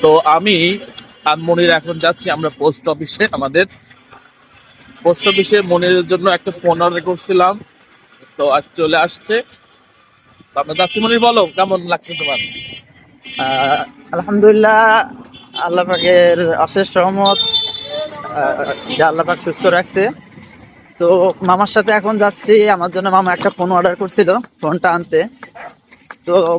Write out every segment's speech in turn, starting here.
তো আমি আর মনির এখন যাচ্ছি আমরা পোস্ট অফিসে। আমাদের পোস্ট অফিসে মনিরের জন্য একটা ফোন অর্ডার করছিলাম, তো আজ চলে আসছে। তো আমরা যাচ্ছি। মনির, বলো কেমন লাগছে তোমার? আহ, আলহামদুলিল্লাহ, আল্লাহ পাকের অশেষ রহমত। যে আল্লাহ পাক সুস্থ রাখছে। তো মামার সাথে এখন যাচ্ছি, আমার জন্য মামা একটা ফোন অর্ডার করছিল, ফোনটা আনতে। তো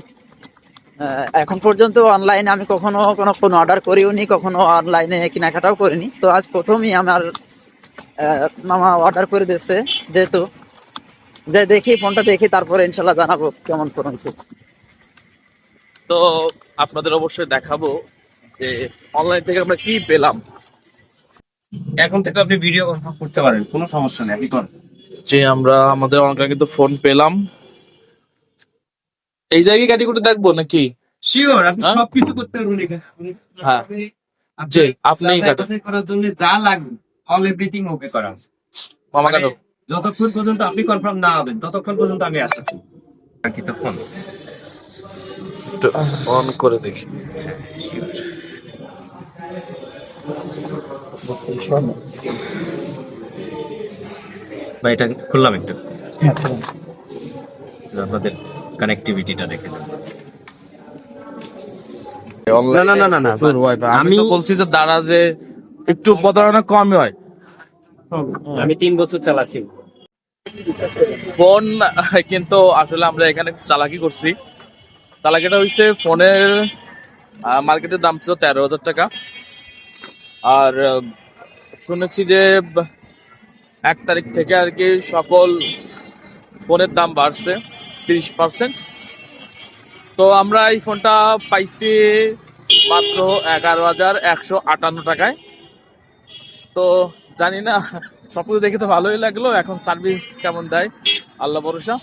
এখন পর্যন্ত অনলাইনে আমি কখনো কোনো ফোন অর্ডার করিও নি, কখনো অনলাইনে কেনাকাটাও করিনি। তো আজ প্রথমই আমার মামা অর্ডার করে দিয়েছে। যেহেতু যে দেখি ফোনটা দেখি, তারপরে ইনশাল্লাহ জানাবো কেমন ফোন হয়েছে। তো আপনাদের অবশ্যই দেখাবো যে অনলাইন থেকে আমরা কি পেলাম। এখন থেকে আপনি ভিডিও করতে পারেন, কোনো সমস্যা নেই, আপনি করেন। যে আমরা আমাদের অনলাইনে ফোন পেলাম। এই জায়গায় ক্যাটেগরি দেখবো নাকি? শিওর, আপনি হ্যাঁ? সবকিছু করতে পারবেন এখানে। হ্যাঁ, আপনি যে আপনি যাচাই বাছাই করার জন্য যা লাগবে অল এভরিথিং ওকে করা আছে। মামা মানে কাটো। যতক্ষণ পর্যন্ত আপনি কনফার্ম না হবেন ততক্ষণ পর্যন্ত আমি আসা কি তো ফোন অন করে দেখি। বা এটা খুললাম একটু, আপনাদের কানেক্টিভিটিটা দেখে নেন। না, না, না, না, না, প্রচুর Wi-Fi। আমি আমি- তো বলছি যে দারাজে একটু প্রতারণা কমই হয়। আমি 3 বছর চালাচ্ছি। ফোন কিন্তু আসলে আমরা এখানে একটু চালাকি করছি। চালাকিটা হয়েছে, ফোনের মার্কেটের দাম ছিল 13,000 টাকা। আর শুনেছি যে 1 তারিখ থেকে আর কি সকল ফোনের দাম বাড়ছে 30%। তো আমরা এই ফোনটা পাইছি মাত্র 11,158 টাকায়। তো জানি না, সবকিছু দেখে তো ভালোই লাগলো। এখন সার্ভিস কেমন দেয় আল্লাহ ভরসা।